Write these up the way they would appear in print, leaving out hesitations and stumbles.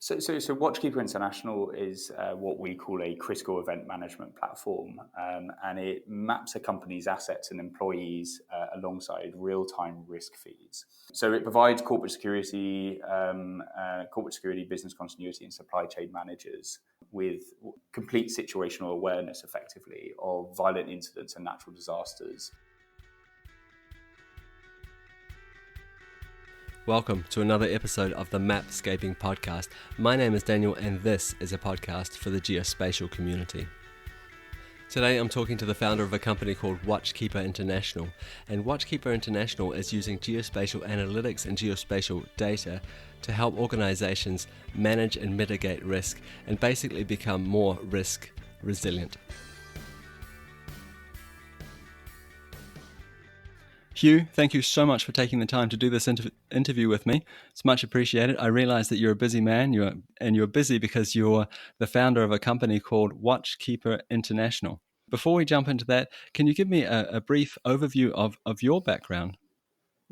So WatchKeeper International is what we call a critical event management platform, and it maps a company's assets and employees alongside real-time risk feeds. So it provides corporate security, business continuity, and supply chain managers with complete situational awareness, effectively, of violent incidents and natural disasters. Welcome to another episode of the Mapscaping podcast. My name is Daniel and this is a podcast for the Geospatial community. Today I'm talking to the founder of a company called WatchKeeper International, and WatchKeeper International is using geospatial analytics and geospatial data to help organizations manage and mitigate risk and basically become more risk resilient. Hugh, thank you so much for taking the time to do this interview with me. It's much appreciated. I realize that you're a busy man, you're busy because you're the founder of a company called WatchKeeper International. Before we jump into that, can you give me a brief overview of your background?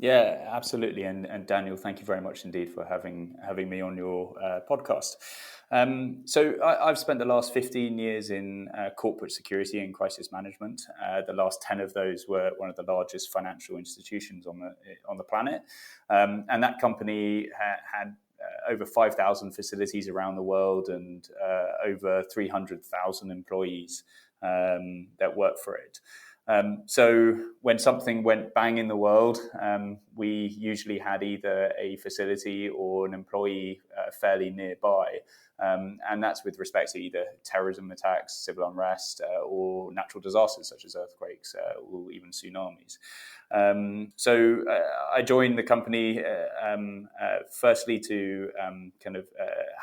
Yeah, absolutely. And Daniel, thank you very much indeed for having me on your podcast. So I've spent the last 15 years in corporate security and crisis management. The last 10 of those were one of the largest financial institutions on the planet. And that company had over 5,000 facilities around the world and over 300,000 employees that work for it. So when something went bang in the world, we usually had either a facility or an employee fairly nearby. And that's with respect to either terrorism attacks, civil unrest, or natural disasters such as earthquakes or even tsunamis. So I joined the company firstly to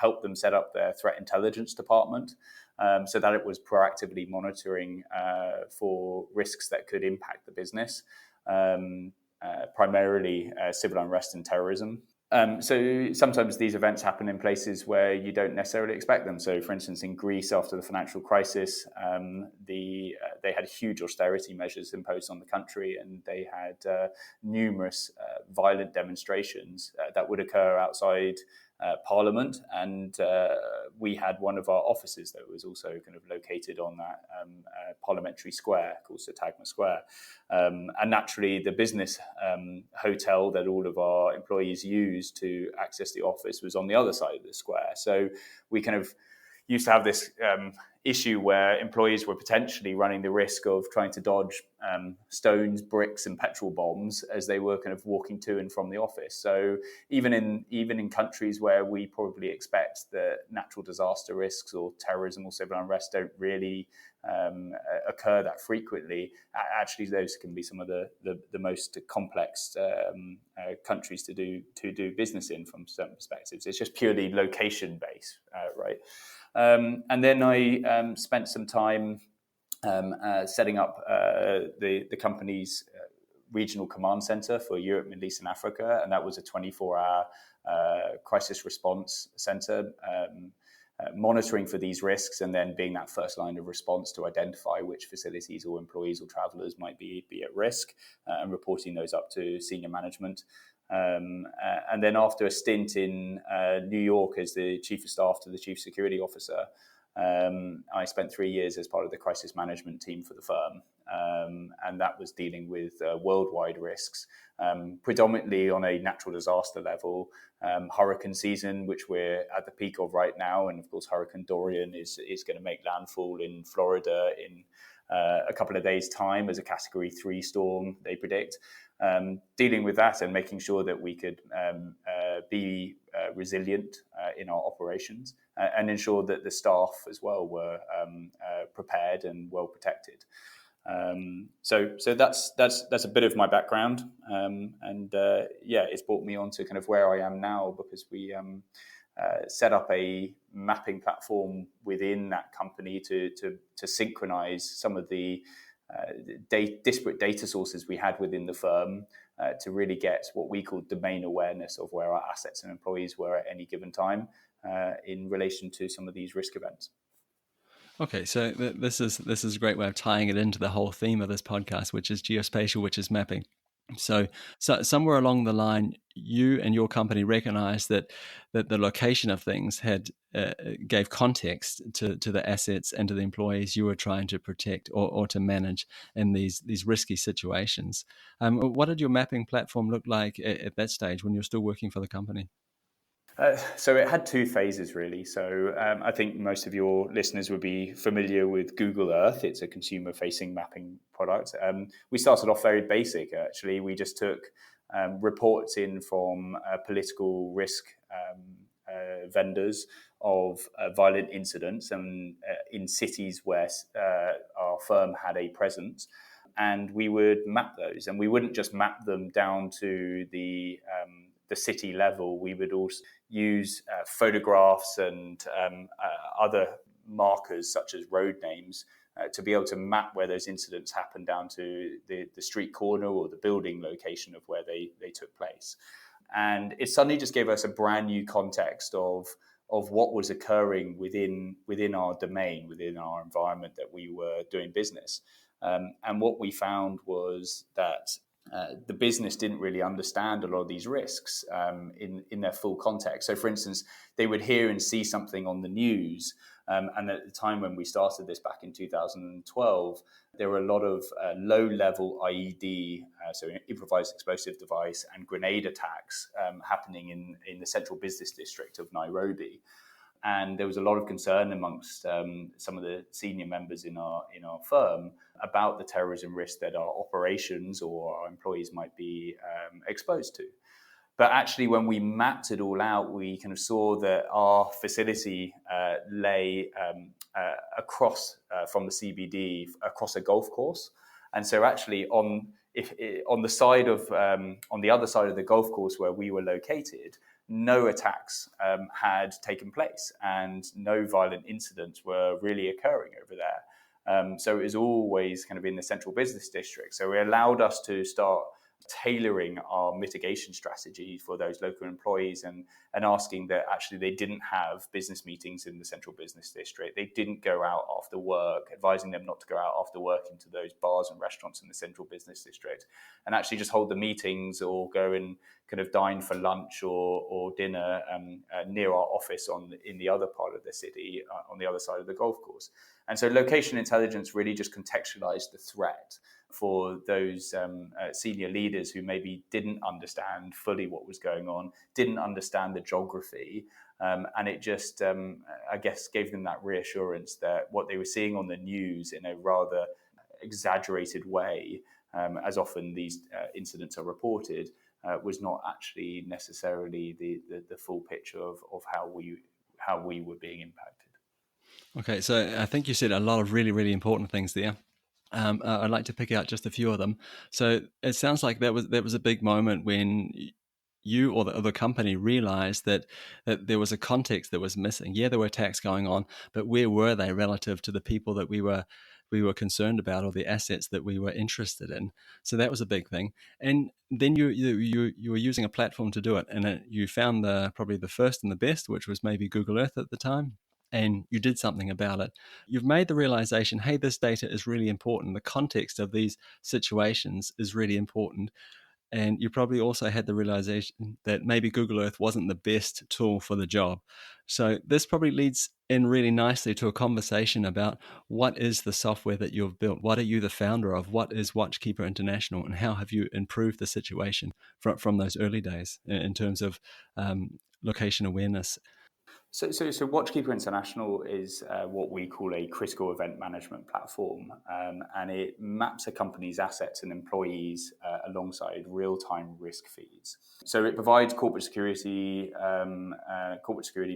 help them set up their threat intelligence department. So that it was proactively monitoring for risks that could impact the business, primarily civil unrest and terrorism. So sometimes these events happen in places where you don't necessarily expect them. So, for instance, in Greece after the financial crisis, they had huge austerity measures imposed on the country, and they had numerous violent demonstrations that would occur outside Parliament, and we had one of our offices that was also kind of located on that parliamentary square called Syntagma Square. And naturally, the business hotel that all of our employees used to access the office was on the other side of the square. So we kind of used to have this issue where employees were potentially running the risk of trying to dodge stones, bricks, and petrol bombs as they were kind of walking to and from the office. So even in countries where we probably expect that natural disaster risks or terrorism or civil unrest don't really occur that frequently, actually those can be some of the most complex countries to do business in from certain perspectives. It's just purely location based, right? And then I spent some time setting up the company's regional command center for Europe, Middle East, and Africa, and that was a 24-hour crisis response center, monitoring for these risks, and then being that first line of response to identify which facilities or employees or travelers might be at risk, and reporting those up to senior management. And then after a stint in New York as the chief of staff to the chief security officer, I spent 3 years as part of the crisis management team for the firm. And that was dealing with worldwide risks, predominantly on a natural disaster level, hurricane season, which we're at the peak of right now. And of course, Hurricane Dorian is going to make landfall in Florida in a couple of days' time as a Category 3 storm, they predict. Dealing with that and making sure that we could be resilient in our operations and ensure that the staff as well were prepared and well protected. So that's a bit of my background, and it's brought me on to kind of where I am now, because we set up a mapping platform within that company to synchronize some of the disparate data sources we had within the firm to really get what we call domain awareness of where our assets and employees were at any given time in relation to some of these risk events. Okay, so this is a great way of tying it into the whole theme of this podcast, which is geospatial, which is mapping. So somewhere along the line, you and your company recognized that the location of things had gave context to the assets and to the employees you were trying to protect or to manage in these risky situations. What did your mapping platform look like at that stage when you're still working for the company? So it had two phases, really. So I think most of your listeners would be familiar with Google Earth. It's a consumer-facing mapping product. We started off very basic, actually. We just took reports in from political risk vendors of violent incidents and in cities where our firm had a presence. And we would map those, and we wouldn't just map them down to the city level. We would also use photographs and other markers such as road names to be able to map where those incidents happen down to the street corner or the building location of where they took place. And it suddenly just gave us a brand new context of what was occurring within our domain, within our environment that we were doing business. And what we found was that the business didn't really understand a lot of these risks in their full context. So, for instance, they would hear and see something on the news. And at the time when we started this back in 2012, there were a lot of low-level IED, so improvised explosive device, and grenade attacks happening in the central business district of Nairobi. And there was a lot of concern amongst some of the senior members in our firm about the terrorism risk that our operations or our employees might be exposed to. But actually, when we mapped it all out, we kind of saw that our facility lay across from the CBD across a golf course, and so actually on the other side of the golf course where we were located, no attacks had taken place and no violent incidents were really occurring over there. So it was always kind of in the central business district. So it allowed us to start tailoring our mitigation strategy for those local employees and asking that actually they didn't have business meetings in the central business district. They didn't go out after work, advising them not to go out after work into those bars and restaurants in the central business district, and actually just hold the meetings or go and kind of dine for lunch or dinner near our office in the other part of the city, on the other side of the golf course. And so location intelligence really just contextualized the threat for those senior leaders who maybe didn't understand fully what was going on, didn't understand the geography, and it just, I guess, gave them that reassurance that what they were seeing on the news in a rather exaggerated way, as often these incidents are reported, was not actually necessarily the full picture of how we were being impacted. Okay, so I think you said a lot of really, really important things there. I'd like to pick out just a few of them. So it sounds like that was a big moment when you or the other company realized that there was a context that was missing. Yeah, there were attacks going on, but where were they relative to the people that we were concerned about or the assets that we were interested in? So that was a big thing. And then you were using a platform to do it, and you found probably the first and the best, which was maybe Google Earth at the time. And you did something about it. You've made the realization, hey, this data is really important. The context of these situations is really important. And you probably also had the realization that maybe Google Earth wasn't the best tool for the job. So this probably leads in really nicely to a conversation about what is the software that you've built? What are you the founder of? What is WatchKeeper International? And how have you improved the situation from those early days in terms of location awareness? So WatchKeeper International is what we call a critical event management platform, and it maps a company's assets and employees alongside real-time risk feeds. So it provides corporate security,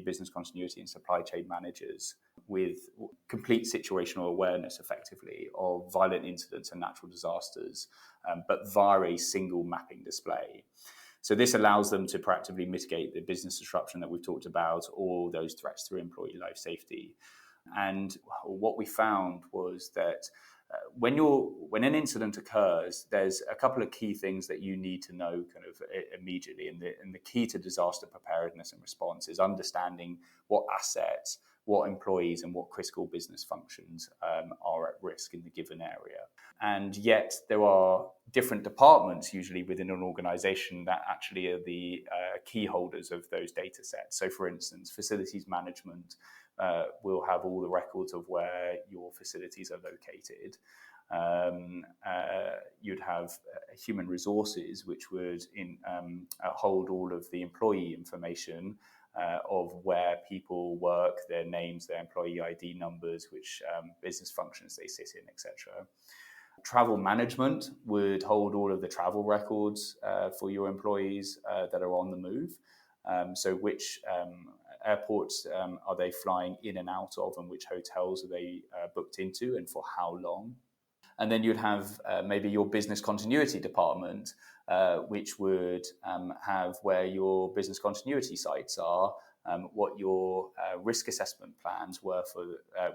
business continuity, and supply chain managers with complete situational awareness, effectively, of violent incidents and natural disasters, but via a single mapping display. So this allows them to proactively mitigate the business disruption that we've talked about, or those threats through employee life safety. And what we found was that when an incident occurs, there's a couple of key things that you need to know kind of immediately. And the key to disaster preparedness and response is understanding what assets, what employees and what critical business functions are at risk in the given area. And yet there are different departments usually within an organization that actually are the key holders of those data sets. So for instance, facilities management will have all the records of where your facilities are located. You'd have human resources, which would hold all of the employee information of where people work, their names, their employee ID numbers, which business functions they sit in, etc. Travel management would hold all of the travel records for your employees that are on the move. So which airports are they flying in and out of, and which hotels are they booked into, and for how long? And then you'd have maybe your business continuity department, which would have where your business continuity sites are, what your risk assessment plans were for,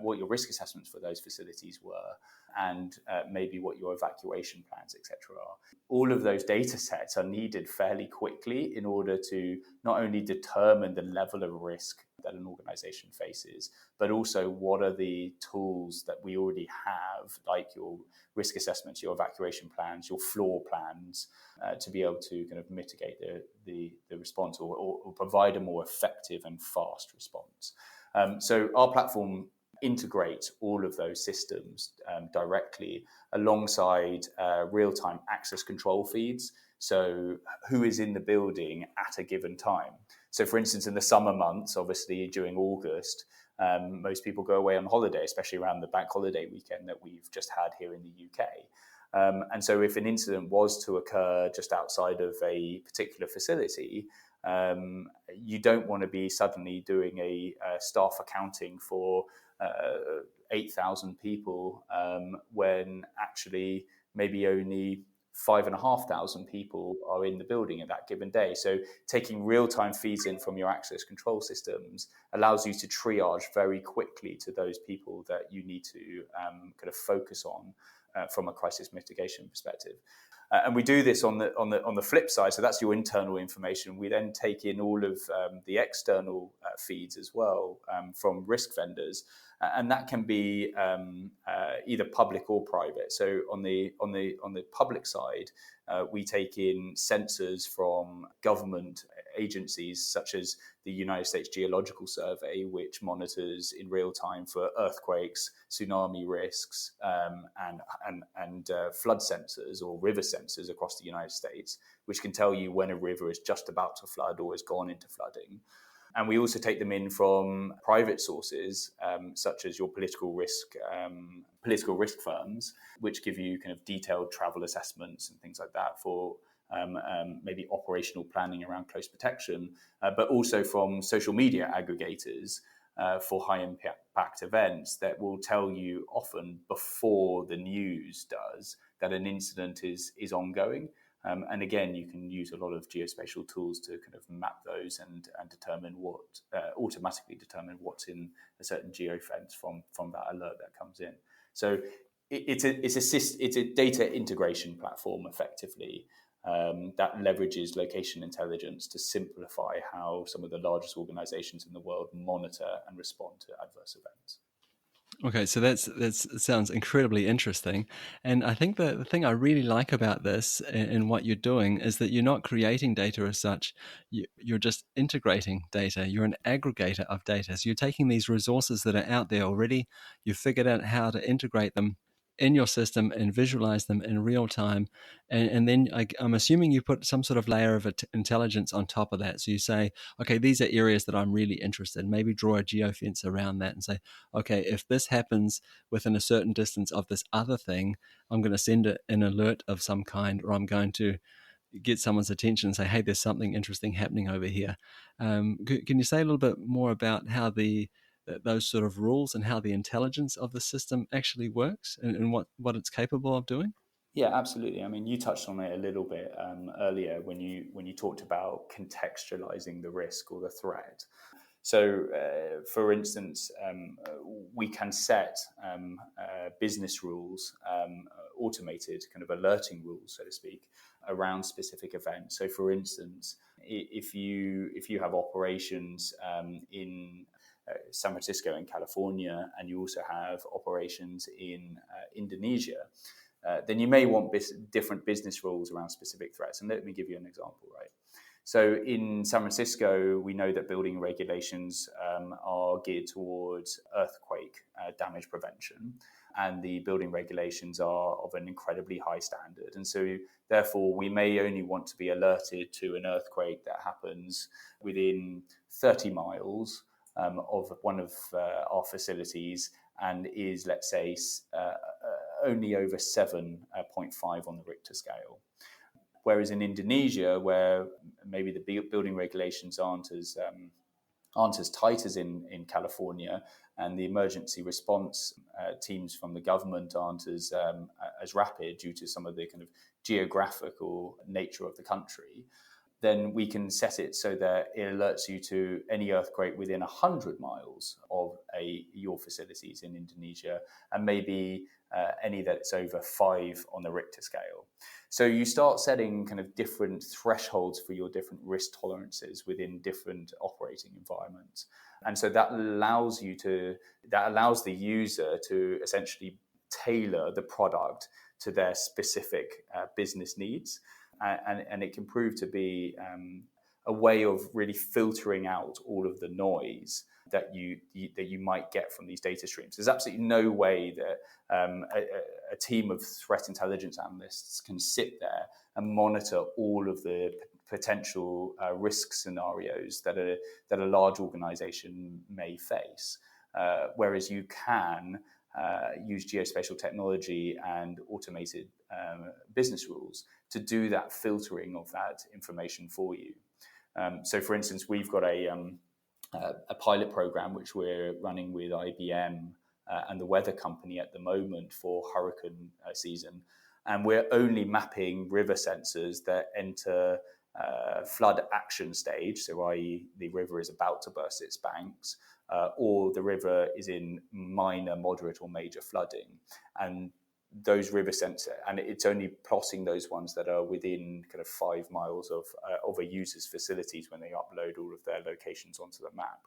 what your risk assessments for those facilities were, and maybe what your evacuation plans, etc. are. All of those data sets are needed fairly quickly in order to not only determine the level of risk that an organization faces, but also what are the tools that we already have, like your risk assessments, your evacuation plans, your floor plans, to be able to kind of mitigate the response or provide a more effective and fast response. So our platform integrates all of those systems directly alongside real-time access control feeds. So who is in the building at a given time? So for instance, in the summer months, obviously during August, most people go away on holiday, especially around the bank holiday weekend that we've just had here in the UK. And so if an incident was to occur just outside of a particular facility, you don't want to be suddenly doing a staff accounting for 8,000 people when actually maybe only 5,500 people are in the building at that given day. So taking real-time feeds in from your access control systems allows you to triage very quickly to those people that you need to kind of focus on from a crisis mitigation perspective. And we do this on the flip side. So that's your internal information. We then take in all of the external feeds as well from risk vendors, and that can be either public or private. So on the public side, we take in sensors from government agencies such as the United States Geological Survey, which monitors in real time for earthquakes, tsunami risks, and flood sensors or river sensors across the United States, which can tell you when a river is just about to flood or has gone into flooding. And we also take them in from private sources, such as your political risk firms, which give you kind of detailed travel assessments and things like that for maybe operational planning around close protection, but also from social media aggregators for high impact events that will tell you often before the news does that an incident is ongoing. And again, you can use a lot of geospatial tools to kind of map those and determine automatically determine what's in a certain geofence from that alert that comes in. So it's a data integration platform effectively that leverages location intelligence to simplify how some of the largest organizations in the world monitor and respond to adverse events. Okay, so that sounds incredibly interesting. And I think the thing I really like about this and what you're doing is that you're not creating data as such. You're just integrating data. You're an aggregator of data. So you're taking these resources that are out there already. You've figured out how to integrate them in your system and visualize them in real time. And then I'm assuming you put some sort of layer of intelligence on top of that. So you say, okay, these are areas that I'm really interested in. Maybe draw a geofence around that and say, okay, if this happens within a certain distance of this other thing, I'm going to send an alert of some kind, or I'm going to get someone's attention and say, hey, there's something interesting happening over here. Can you say a little bit more about how those sort of rules and how the intelligence of the system actually works and what it's capable of doing? Yeah, absolutely. I mean, you touched on it a little bit earlier when you talked about contextualizing the risk or the threat. So, for instance, we can set business rules, automated kind of alerting rules, so to speak, around specific events. So, for instance, if you have operations in San Francisco in California, and you also have operations in Indonesia, then you may want different business rules around specific threats. And let me give you an example, right? So in San Francisco, we know that building regulations are geared towards earthquake damage prevention, and the building regulations are of an incredibly high standard. And so therefore, we may only want to be alerted to an earthquake that happens within 30 miles of one of our facilities and is, let's say, only over 7.5 on the Richter scale. Whereas in Indonesia, where maybe the building regulations aren't as tight as in California, and the emergency response teams from the government aren't as rapid due to some of the kind of geographical nature of the country, then we can set it so that it alerts you to any earthquake within 100 miles of your facilities in Indonesia, and maybe any that's over 5 on the Richter scale. So you start setting kind of different thresholds for your different risk tolerances within different operating environments. And so that allows the user to essentially tailor the product to their specific business needs. And it can prove to be a way of really filtering out all of the noise that you might get from these data streams. There's absolutely no way that a team of threat intelligence analysts can sit there and monitor all of the potential risk scenarios that a large organization may face. Whereas you can use geospatial technology and automated business rules to do that filtering of that information for you. So, for instance, we've got a pilot program which we're running with IBM and the weather company at the moment for hurricane season, and we're only mapping river sensors that enter flood action stage, so i.e. the river is about to burst its banks, or the river is in minor, moderate, or major flooding. And those river sensors, and it's only plotting those ones that are within kind of 5 miles of a user's facilities when they upload all of their locations onto the map.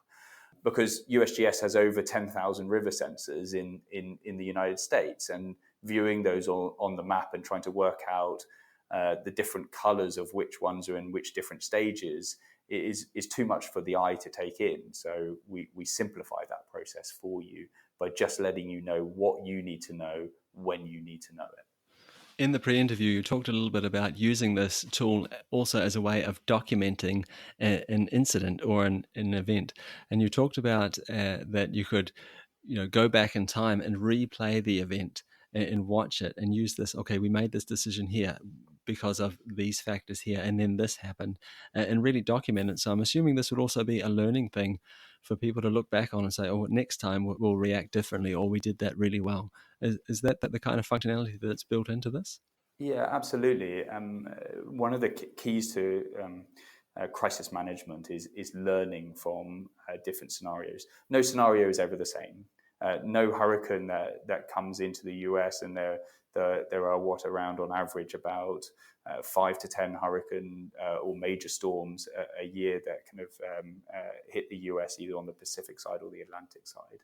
Because USGS has over 10,000 river sensors in the United States, and viewing those on the map and trying to work out the different colors of which ones are in which different stages is too much for the eye to take in. So we simplify that process for you by just letting you know what you need to know when you need to know it. In the pre-interview, you talked a little bit about using this tool also as a way of documenting an incident or an event. And you talked about that you could, go back in time and replay the event and watch it and use this. Okay, we made this decision here because of these factors here, and then this happened, and really document it. So I'm assuming this would also be a learning thing for people to look back on and say, oh, next time we'll react differently, or we did that really well. Is that the kind of functionality that's built into this? Yeah, absolutely. One of the keys to crisis management is learning from different scenarios. No scenario is ever the same. No hurricane that comes into the US, and there are around on average about 5 to 10 hurricane or major storms a year that kind of hit the US either on the Pacific side or the Atlantic side.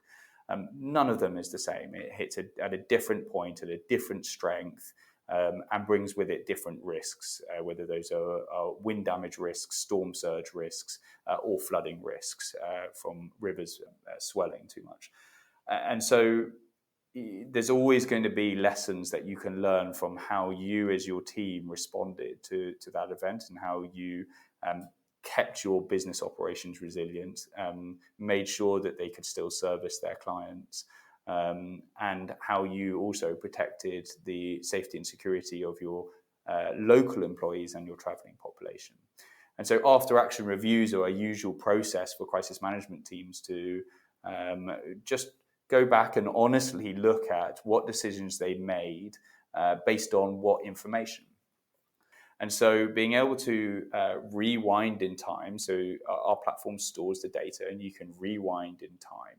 None of them is the same. It hits at a different point, at a different strength, and brings with it different risks, whether those are wind damage risks, storm surge risks, or flooding risks from rivers swelling too much. And so there's always going to be lessons that you can learn from how you as your team responded to that event, and how you kept your business operations resilient, made sure that they could still service their clients, and how you also protected the safety and security of your local employees and your traveling population. And so after action reviews are a usual process for crisis management teams to just go back and honestly look at what decisions they made based on what information. And so being able to rewind in time, so our platform stores the data and you can rewind in time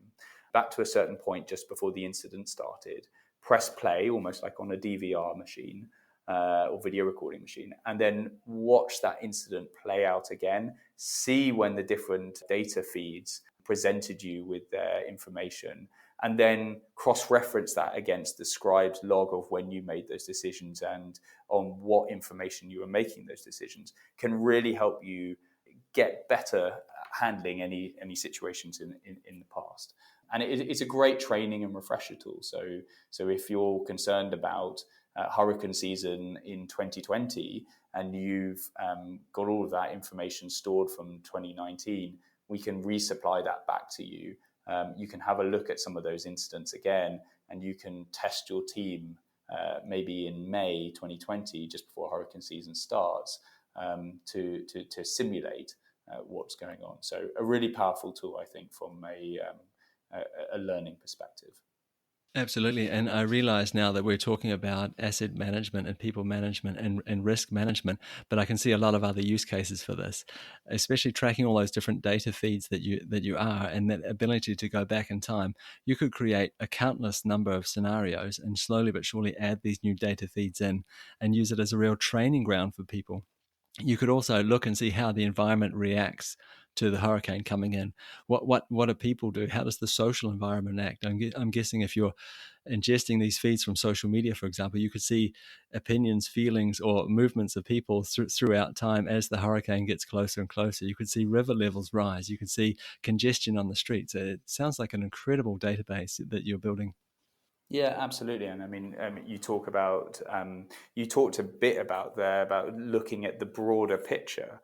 back to a certain point just before the incident started, press play, almost like on a DVR machine or video recording machine, and then watch that incident play out again, see when the different data feeds presented you with their information, and then cross-reference that against the scribe's log of when you made those decisions and on what information you were making those decisions, can really help you get better at handling any situations in the past. And it's a great training and refresher tool. So if you're concerned about hurricane season in 2020 and you've got all of that information stored from 2019, we can resupply that back to you. You can have a look at some of those incidents again, and you can test your team maybe in May 2020, just before hurricane season starts, to simulate what's going on. So a really powerful tool, I think, from a learning perspective. Absolutely. And I realize now that we're talking about asset management and people management and risk management, but I can see a lot of other use cases for this, especially tracking all those different data feeds that you are, and that ability to go back in time. You could create a countless number of scenarios and slowly but surely add these new data feeds in and use it as a real training ground for people. You could also look and see how the environment reacts to the hurricane coming in. What do people do? How does the social environment act? I'm guessing if you're ingesting these feeds from social media, for example, you could see opinions, feelings, or movements of people throughout time as the hurricane gets closer and closer. You could see river levels rise. You could see congestion on the streets. It sounds like an incredible database that you're building. Yeah, absolutely. And I mean, you talked a bit about looking at the broader picture.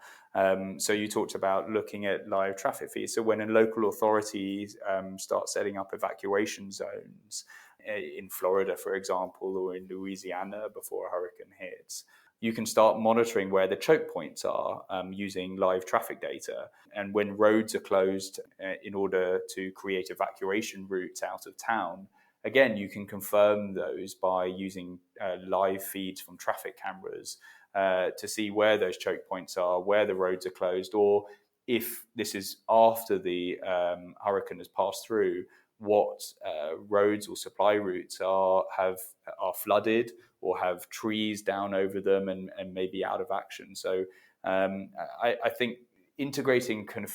So you talked about looking at live traffic feeds. So when a local authority start setting up evacuation zones in Florida, for example, or in Louisiana before a hurricane hits, you can start monitoring where the choke points are using live traffic data. And when roads are closed in order to create evacuation routes out of town, again, you can confirm those by using live feeds from traffic cameras to see where those choke points are, where the roads are closed, or if this is after the hurricane has passed through, what roads or supply routes are flooded or have trees down over them and maybe out of action. So I think integrating kind of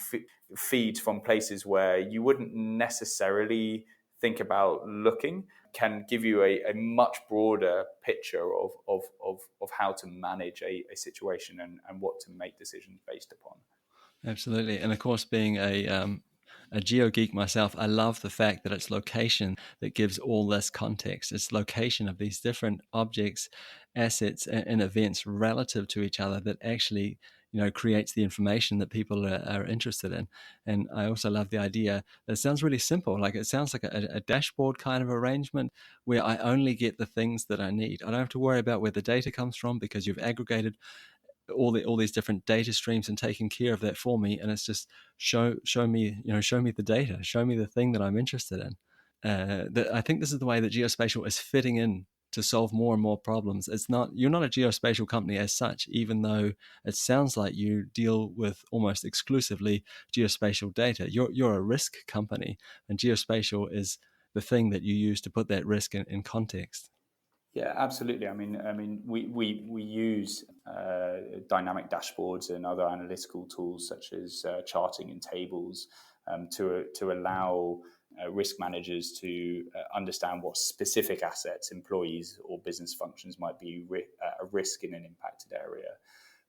feeds from places where you wouldn't necessarily think about looking can give you a much broader picture of how to manage a situation and what to make decisions based upon. Absolutely. And of course, being a geo geek myself, I love the fact that it's location that gives all this context. It's location of these different objects, assets, and events relative to each other that actually, creates the information that people are interested in. And I also love the idea that it sounds really simple. Like it sounds like a dashboard kind of arrangement where I only get the things that I need. I don't have to worry about where the data comes from because you've aggregated all these different data streams and taking care of that for me, and it's just show me the data, show me the thing that I'm interested in. I think this is the way that geospatial is fitting in to solve more and more problems. You're not a geospatial company as such, even though it sounds like you deal with almost exclusively geospatial data. You're a risk company, and geospatial is the thing that you use to put that risk in context. Yeah, absolutely. I mean, we use dynamic dashboards and other analytical tools such as charting and tables to allow risk managers to understand what specific assets, employees, or business functions might be a risk in an impacted area.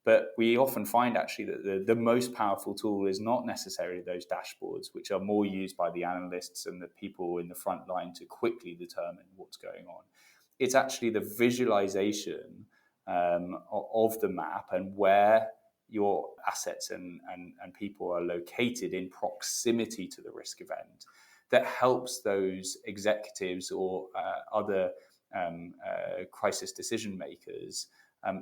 But we often find actually that the most powerful tool is not necessarily those dashboards, which are more used by the analysts and the people in the front line to quickly determine what's going on. It's actually the visualization of the map and where your assets and people are located in proximity to the risk event that helps those executives or other crisis decision makers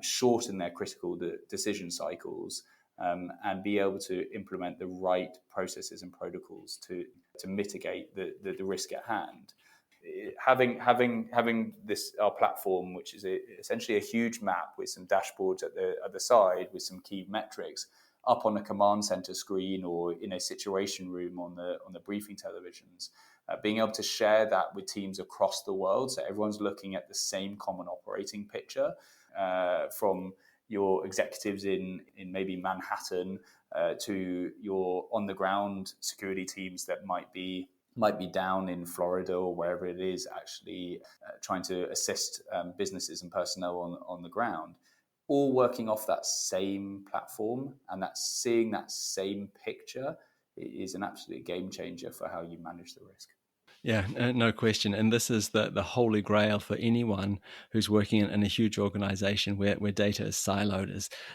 shorten their critical decision cycles and be able to implement the right processes and protocols to mitigate the risk at hand. Having this our platform, which is essentially a huge map with some dashboards at the side with some key metrics up on a command center screen or in a situation room on the briefing televisions, being able to share that with teams across the world, so everyone's looking at the same common operating picture, from your executives in maybe Manhattan to your on-the-ground security teams that might be down in Florida or wherever it is, actually trying to assist businesses and personnel on the ground, all working off that same platform, and that seeing that same picture is an absolute game changer for how you manage the risk. Yeah, no question. And this is the holy grail for anyone who's working in a huge organization where data is siloed,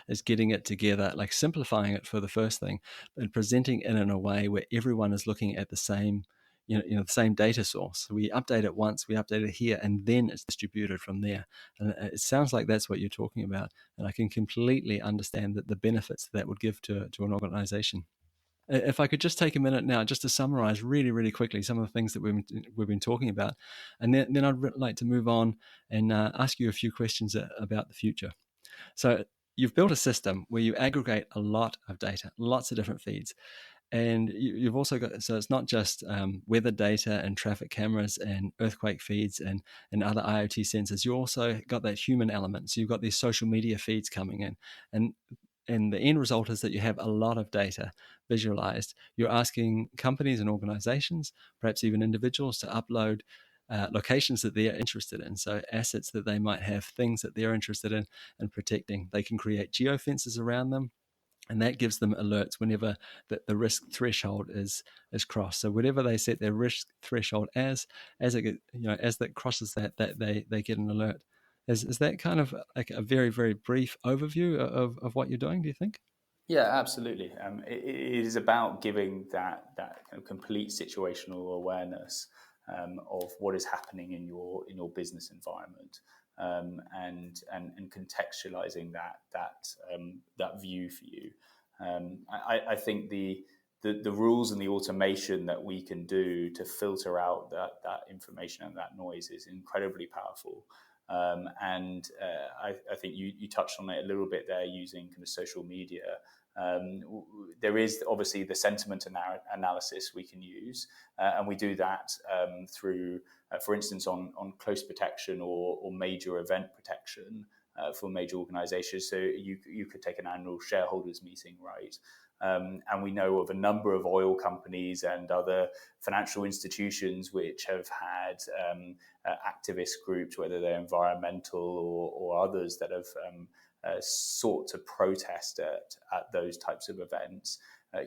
is getting it together, like simplifying it for the first thing, and presenting it in a way where everyone is looking at the same, the same data source. We update it once, we update it here, and then it's distributed from there. And it sounds like that's what you're talking about. And I can completely understand that the benefits that would give to an organization. If I could just take a minute now, just to summarize really, really quickly some of the things that we've been talking about, and then I'd like to move on and ask you a few questions about the future. So you've built a system where you aggregate a lot of data, lots of different feeds, and you've also got, so it's not just weather data and traffic cameras and earthquake feeds and other IoT sensors. You also got that human element. So you've got these social media feeds coming in, and the end result is that you have a lot of data visualized. You're asking companies and organizations, perhaps even individuals, to upload locations that they're interested in. So assets that they might have, things that they're interested in and protecting. They can create geofences around them, and that gives them alerts whenever the risk threshold is crossed. So whatever they set their risk threshold as that crosses that they get an alert. Is that kind of like a very, very brief overview of what you're doing, do you think? Yeah, absolutely. It is about giving that kind of complete situational awareness of what is happening in your business environment, and contextualizing that view for you. I think the rules and the automation that we can do to filter out that information and that noise is incredibly powerful. I think you touched on it a little bit there, using kind of social media. There is obviously the sentiment analysis we can use, and we do that through, for instance, on close protection or major event protection for major organizations. So you could take an annual shareholders meeting, right? And we know of a number of oil companies and other financial institutions which have had activist groups, whether they're environmental or others, that have sought to protest at those types of events.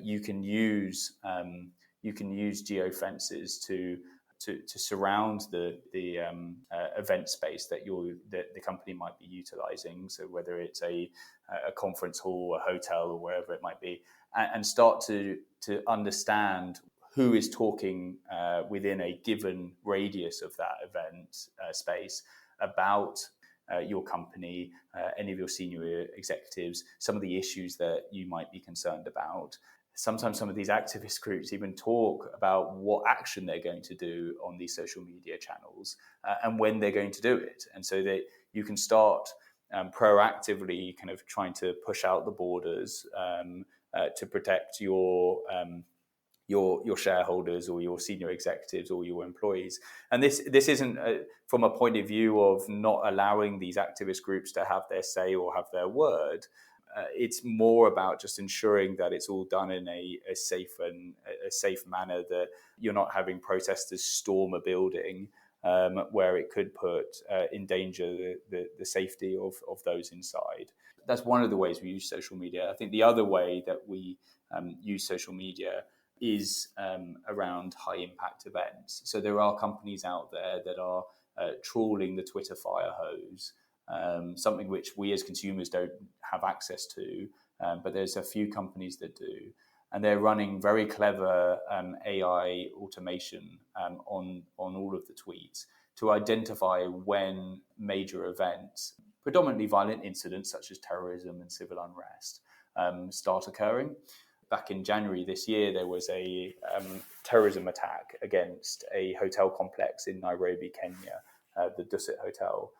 You can use geofences to surround the event space that the company might be utilizing. So whether it's a conference hall, a hotel, or wherever it might be, and start to understand who is talking within a given radius of that event space about your company, any of your senior executives, some of the issues that you might be concerned about. Sometimes some of these activist groups even talk about what action they're going to do on these social media channels and when they're going to do it. And so that you can start proactively kind of trying to push out the borders to protect your shareholders or your senior executives or your employees. And this isn't from a point of view of not allowing these activist groups to have their say or have their word. It's more about just ensuring that it's all done in a safe manner, that you're not having protesters storm a building where it could put in danger the safety of those inside. That's one of the ways we use social media. I think the other way that we use social media is around high impact events. So there are companies out there that are trawling the Twitter fire hose, something which we as consumers don't have access to, but there's a few companies that do. And they're running very clever AI automation on all of the tweets to identify when major events, predominantly violent incidents such as terrorism and civil unrest, start occurring. Back in January this year, there was a terrorism attack against a hotel complex in Nairobi, Kenya, the Dusit Hotel.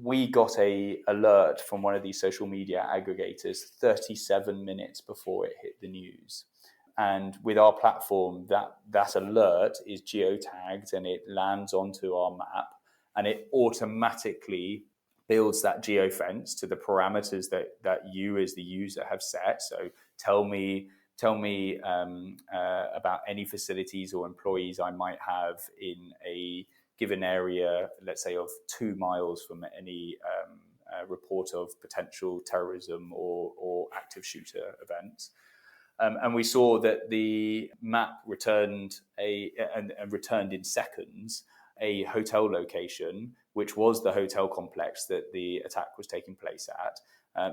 We got an alert from one of these social media aggregators 37 minutes before it hit the news. And with our platform, that alert is geotagged and it lands onto our map, and it automatically builds that geofence to the parameters that you as the user have set. So tell me about any facilities or employees I might have in a given area, let's say of 2 miles from any report of potential terrorism or active shooter events. And we saw that the map returned and returned in seconds a hotel location, which was the hotel complex that the attack was taking place at.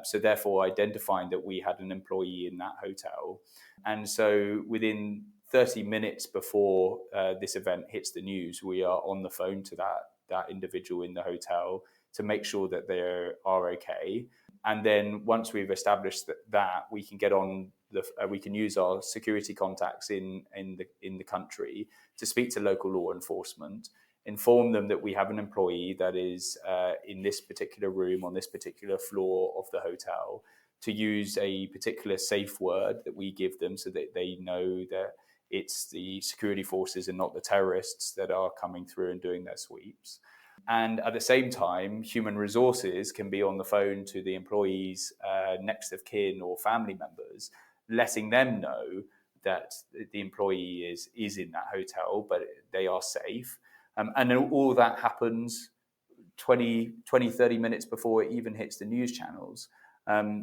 So therefore identifying that we had an employee in that hotel. And so within 30 minutes before this event hits the news, we are on the phone to that individual in the hotel to make sure that they are okay. And then once we've established that we can get on we can use our security contacts in the country to speak to local law enforcement, inform them that we have an employee that is in this particular room on this particular floor of the hotel, to use a particular safe word that we give them so that they know that it's the security forces and not the terrorists that are coming through and doing their sweeps. And at the same time, human resources can be on the phone to the employees' next of kin or family members, letting them know that the employee is in that hotel, but they are safe. And all that happens 20, 30 minutes before it even hits the news channels.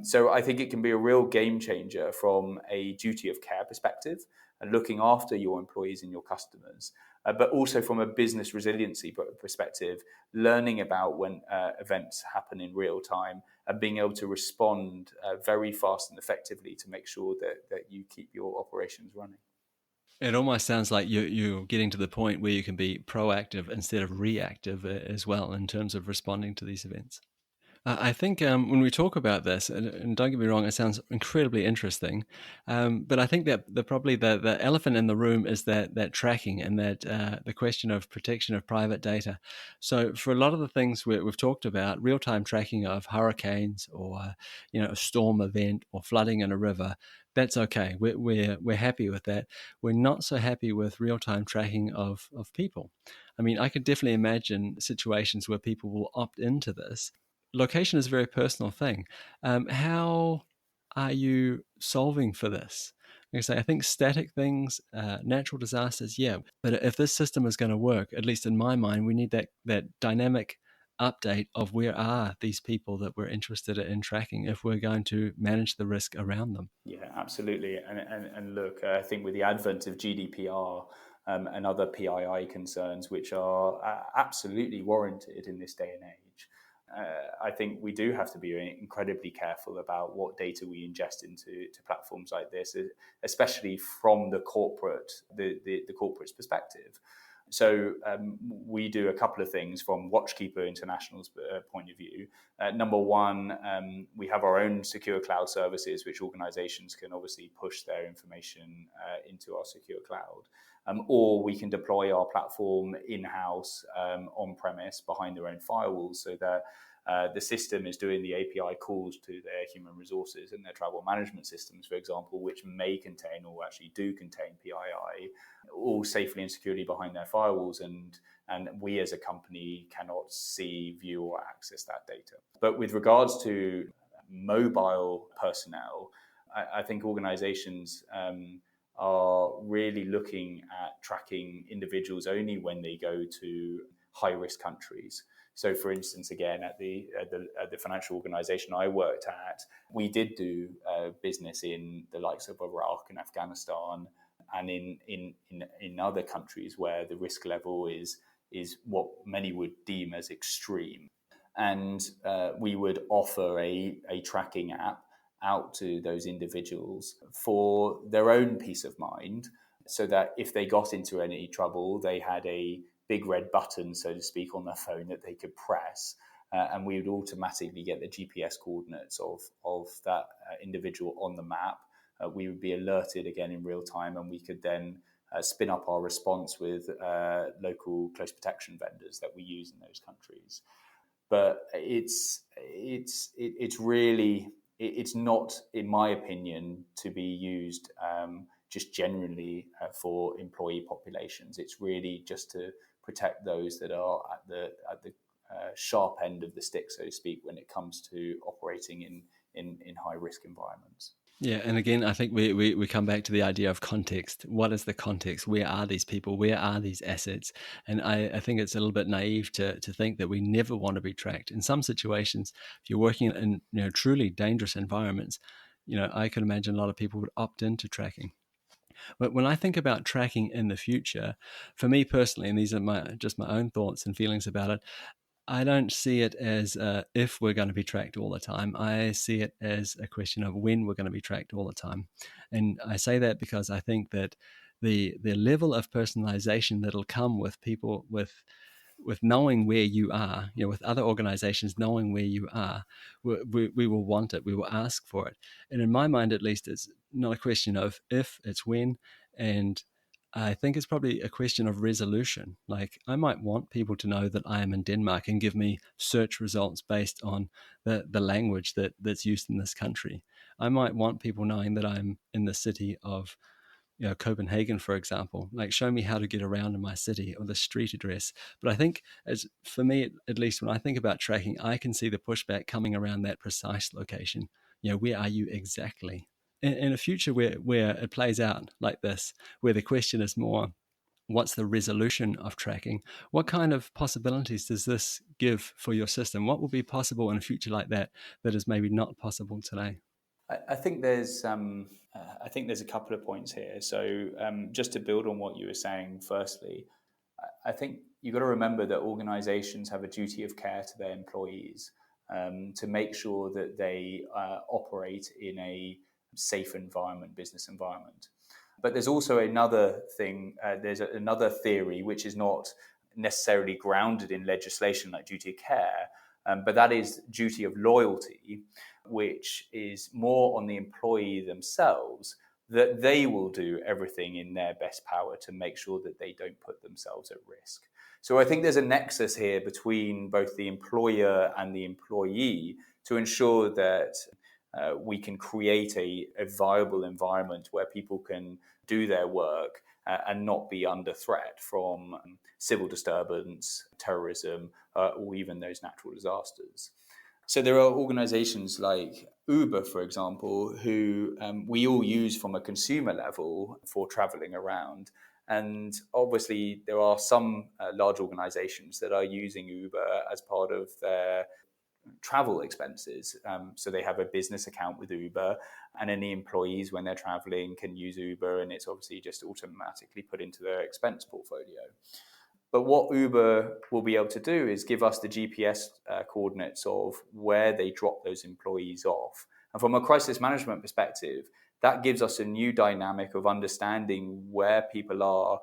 So I think it can be a real game changer from a duty of care perspective and looking after your employees and your customers, but also from a business resiliency perspective, learning about when events happen in real time and being able to respond very fast and effectively to make sure that you keep your operations running. It almost sounds like you're getting to the point where you can be proactive instead of reactive as well in terms of responding to these events. I think when we talk about this, and don't get me wrong, it sounds incredibly interesting, but I think that probably the elephant in the room is that tracking and that the question of protection of private data. So for a lot of the things we've talked about, real-time tracking of hurricanes or a storm event or flooding in a river, that's okay. We're happy with that. We're not so happy with real-time tracking of people. I mean, I could definitely imagine situations where people will opt into this. Location is a very personal thing. How are you solving for this? Like I think static things, natural disasters, yeah. But if this system is going to work, at least in my mind, we need that dynamic update of where are these people that we're interested in tracking if we're going to manage the risk around them. Yeah, absolutely. And look, I think with the advent of GDPR and other PII concerns, which are absolutely warranted in this day and age, I think we do have to be incredibly careful about what data we ingest into platforms like this, especially from the corporate's perspective. So we do a couple of things from WatchKeeper International's point of view. Number one, we have our own secure cloud services, which organizations can obviously push their information into our secure cloud. Or we can deploy our platform in-house on-premise behind their own firewalls so that the system is doing the API calls to their human resources and their travel management systems, for example, which may contain or actually do contain PII, all safely and securely behind their firewalls. And we as a company cannot see, view, or access that data. But with regards to mobile personnel, I think organizations are really looking at tracking individuals only when they go to high-risk countries. So, for instance, again, at the financial organization I worked at, we did do business in the likes of Iraq and Afghanistan, and in other countries where the risk level is what many would deem as extreme. And we would offer a tracking app out to those individuals for their own peace of mind, so that if they got into any trouble, they had a big red button, so to speak, on their phone that they could press, and we would automatically get the GPS coordinates of that individual on the map. We would be alerted again in real time, and we could then spin up our response with local close protection vendors that we use in those countries. But it's not, in my opinion, to be used just generally for employee populations. It's really just to protect those that are at the sharp end of the stick, so to speak, when it comes to operating in high risk environments. Yeah, and again, I think we come back to the idea of context. What is the context? Where are these people? Where are these assets? And I think it's a little bit naive to think that we never want to be tracked. In some situations, if you're working in truly dangerous environments, I could imagine a lot of people would opt into tracking. But when I think about tracking in the future, for me personally, and these are my own thoughts and feelings about it, I don't see it as if we're going to be tracked all the time. I see it as a question of when we're going to be tracked all the time. And I say that because I think that the level of personalization that'll come with people with knowing where you are, with other organizations knowing where you are, we will want it. We will ask for it. And in my mind, at least, it's not a question of if, it's when. And I think it's probably a question of resolution. Like, I might want people to know that I am in Denmark and give me search results based on the language that's used in this country. I might want people knowing that I'm in the city of Copenhagen, for example. Like, show me how to get around in my city or the street address. But I think, as for me, at least when I think about tracking, I can see the pushback coming around that precise location. Where are you exactly? In a future where it plays out like this, where the question is more, what's the resolution of tracking? What kind of possibilities does this give for your system? What will be possible in a future like that is maybe not possible today? I think there's a couple of points here. So just to build on what you were saying, firstly, I think you've got to remember that organizations have a duty of care to their employees to make sure that they operate in a safe environment, business environment. But there's also another thing, another theory, which is not necessarily grounded in legislation like duty of care, but that is duty of loyalty, which is more on the employee themselves, that they will do everything in their best power to make sure that they don't put themselves at risk. So I think there's a nexus here between both the employer and the employee to ensure that we can create a viable environment where people can do their work and not be under threat from civil disturbance, terrorism, or even those natural disasters. So there are organizations like Uber, for example, who we all use from a consumer level for traveling around. And obviously, there are some large organizations that are using Uber as part of their travel expenses. So they have a business account with Uber, and any employees, when they're traveling, can use Uber, and it's obviously just automatically put into their expense portfolio. But what Uber will be able to do is give us the GPS coordinates of where they drop those employees off. And from a crisis management perspective, that gives us a new dynamic of understanding where people are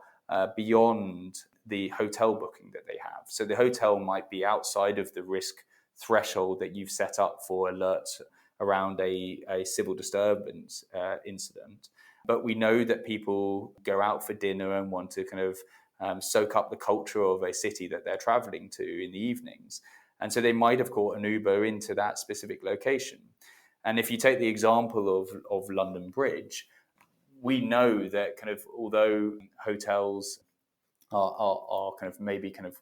beyond the hotel booking that they have. So the hotel might be outside of the risk threshold that you've set up for alerts around a civil disturbance incident. But we know that people go out for dinner and want to kind of soak up the culture of a city that they're traveling to in the evenings. And so they might have caught an Uber into that specific location. And if you take the example of London Bridge, we know that kind of although hotels are kind of maybe kind of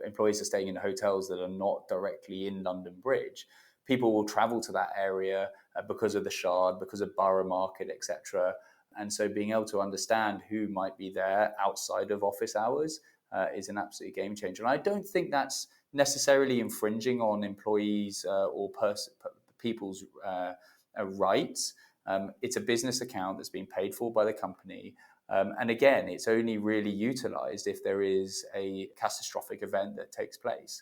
employees are staying in hotels that are not directly in London Bridge, people will travel to that area because of the Shard, because of Borough Market, etc. And so being able to understand who might be there outside of office hours is an absolute game changer. And I don't think that's necessarily infringing on employees or people's rights. It's a business account that's being paid for by the company. And again, it's only really utilized if there is a catastrophic event that takes place.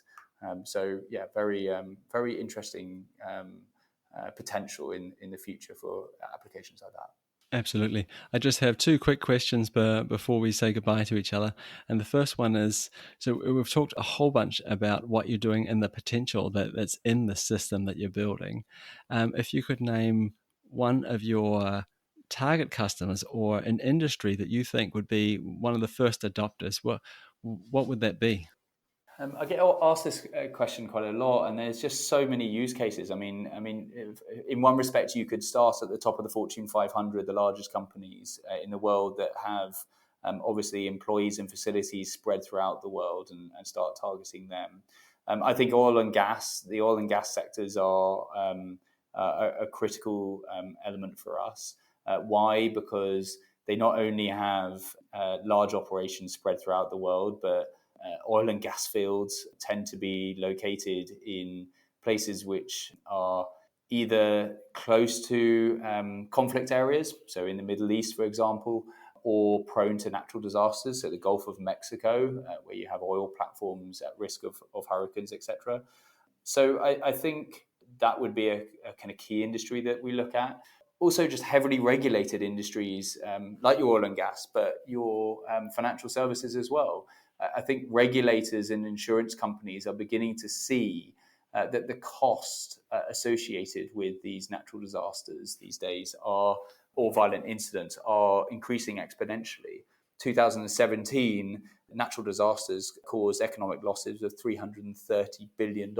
So yeah, very interesting potential in the future for applications like that. Absolutely. I just have two quick questions before we say goodbye to each other. And the first one is, so we've talked a whole bunch about what you're doing and the potential that's in the system that you're building. If you could name one of your target customers or an industry that you think would be one of the first adopters, what would that be? I get asked this question quite a lot, and there's just so many use cases. In one respect, you could start at the top of the Fortune 500, the largest companies in the world that have obviously employees and facilities spread throughout the world, and start targeting them. I think the oil and gas sectors are a critical element for us. Why? Because they not only have large operations spread throughout the world, but oil and gas fields tend to be located in places which are either close to conflict areas, so in the Middle East, for example, or prone to natural disasters, so the Gulf of Mexico, where you have oil platforms at risk of hurricanes, etc. So I think that would be a kind of key industry that we look at. Also, just heavily regulated industries like your oil and gas, but your financial services as well. I think regulators and insurance companies are beginning to see that the cost associated with these natural disasters these days or violent incidents are increasing exponentially. 2017, natural disasters caused economic losses of $330 billion.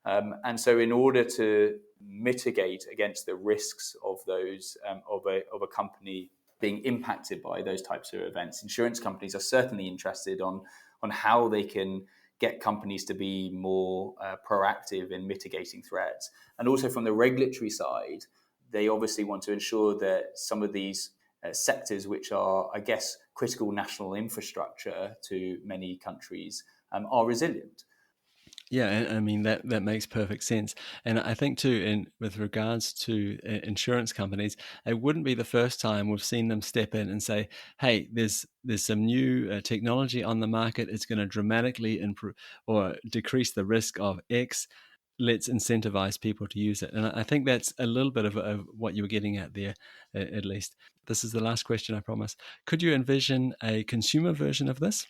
And so in order to mitigate against the risks of those of a company being impacted by those types of events, insurance companies are certainly interested on how they can get companies to be more proactive in mitigating threats. And also from the regulatory side, they obviously want to ensure that some of these sectors, which are, I guess, critical national infrastructure to many countries, are resilient. Yeah, I mean that makes perfect sense, and I think too, in with regards to insurance companies, it wouldn't be the first time we've seen them step in and say, "Hey, there's some new technology on the market. It's going to dramatically improve or decrease the risk of X. Let's incentivize people to use it." And I think that's a little bit of what you were getting at there, at least. This is the last question, I promise. Could you envision a consumer version of this?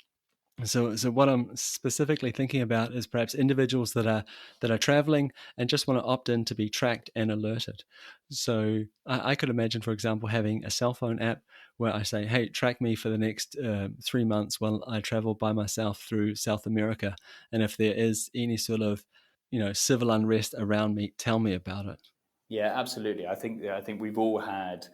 So what I'm specifically thinking about is perhaps individuals that are traveling and just want to opt in to be tracked and alerted. So I could imagine, for example, having a cell phone app where I say, "Hey, track me for the next 3 months while I travel by myself through South America, and if there is any sort of civil unrest around me, tell me about it." Yeah, absolutely. I think we've all had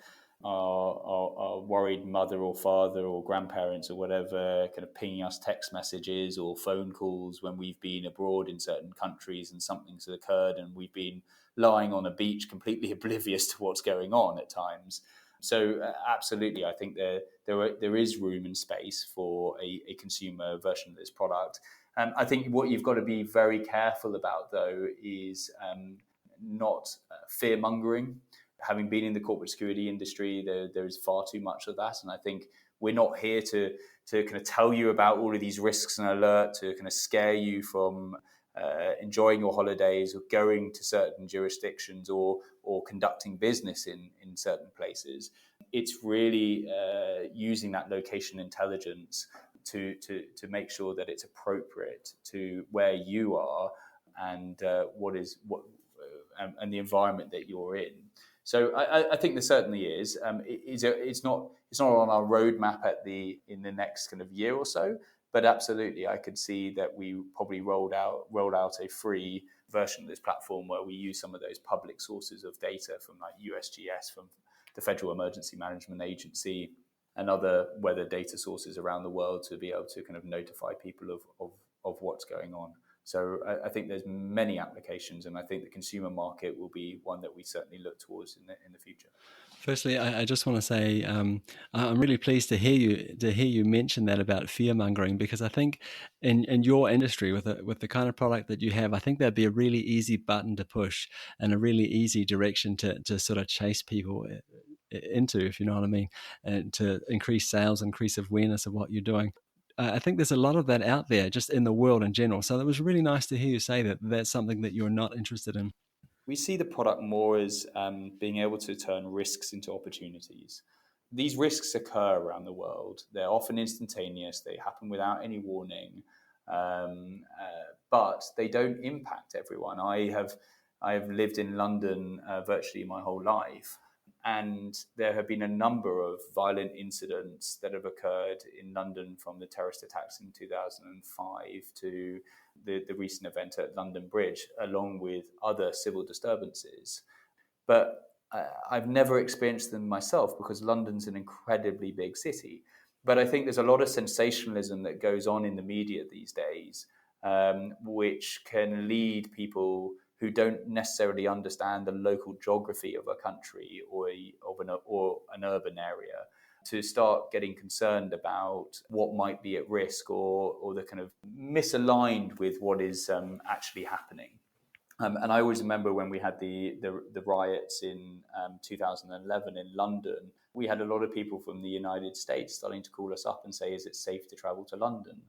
our worried mother or father or grandparents or whatever kind of pinging us text messages or phone calls when we've been abroad in certain countries and something's occurred and we've been lying on a beach completely oblivious to what's going on at times. So absolutely, I think there is room and space for a consumer version of this product. I think what you've got to be very careful about, though, is not fear mongering. Having been in the corporate security industry, there is far too much of that, and I think we're not here to kind of tell you about all of these risks and alert to kind of scare you from enjoying your holidays or going to certain jurisdictions or conducting business in certain places. It's really using that location intelligence to make sure that it's appropriate to where you are and and the environment that you're in. So I think there certainly is. It's not on our roadmap in the next kind of year or so, but absolutely, I could see that we probably rolled out a free version of this platform where we use some of those public sources of data from like USGS, from the Federal Emergency Management Agency, and other weather data sources around the world to be able to kind of notify people of what's going on. So I think there's many applications, and I think the consumer market will be one that we certainly look towards in the future. Firstly, I just want to say I'm really pleased to hear you mention that about fear mongering, because I think in your industry with the kind of product that you have, I think that'd be a really easy button to push and a really easy direction to sort of chase people into, if you know what I mean, and to increase sales, increase awareness of what you're doing. I think there's a lot of that out there just in the world in general. So it was really nice to hear you say that that's something that you're not interested in. We see the product more as being able to turn risks into opportunities. These risks occur around the world. They're often instantaneous. They happen without any warning, but they don't impact everyone. I have lived in London virtually my whole life, and there have been a number of violent incidents that have occurred in London, from the terrorist attacks in 2005 to the recent event at London Bridge, along with other civil disturbances. But I've never experienced them myself because London's an incredibly big city. But I think there's a lot of sensationalism that goes on in the media these days, which can lead people who don't necessarily understand the local geography of a country or an urban area to start getting concerned about what might be at risk or the kind of misaligned with what is actually happening. And I always remember when we had the riots in 2011 in London, we had a lot of people from the United States starting to call us up and say, is it safe to travel to London?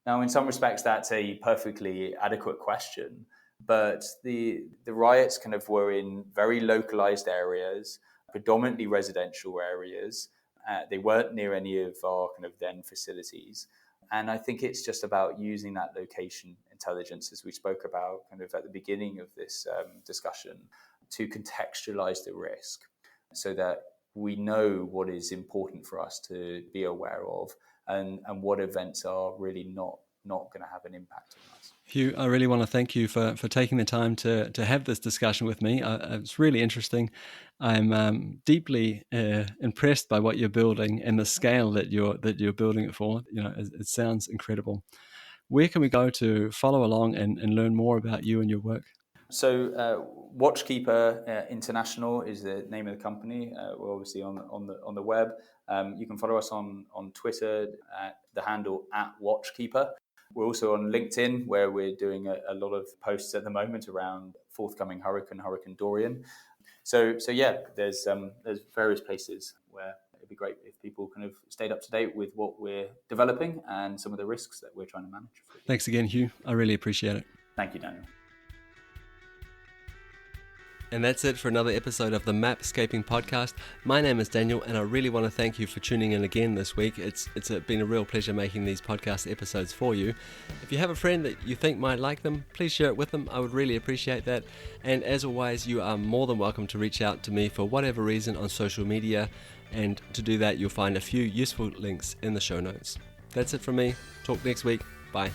Now, in some respects, that's a perfectly adequate question. But the riots kind of were in very localized areas, predominantly residential areas. They weren't near any of our kind of then facilities. And I think it's just about using that location intelligence, as we spoke about kind of at the beginning of this discussion, to contextualize the risk so that we know what is important for us to be aware of and what events are really not going to have an impact on us. Hugh, I really want to thank you for taking the time to have this discussion with me. It's really interesting. I'm deeply impressed by what you're building and the scale that you're building it for. It sounds incredible. Where can we go to follow along and learn more about you and your work? So WatchKeeper International is the name of the company. We're obviously on the web. You can follow us on Twitter at the handle @WatchKeeper. We're also on LinkedIn, where we're doing a lot of posts at the moment around forthcoming Hurricane Dorian. So yeah, there's various places where it'd be great if people kind of stayed up to date with what we're developing and some of the risks that we're trying to manage. Thanks again, Hugh. I really appreciate it. Thank you, Daniel. And that's it for another episode of the Mapscaping podcast. My name is Daniel, and I really want to thank you for tuning in again this week. It's been a real pleasure making these podcast episodes for you. If you have a friend that you think might like them, please share it with them. I would really appreciate that. And as always, you are more than welcome to reach out to me for whatever reason on social media. And to do that, you'll find a few useful links in the show notes. That's it from me. Talk next week. Bye.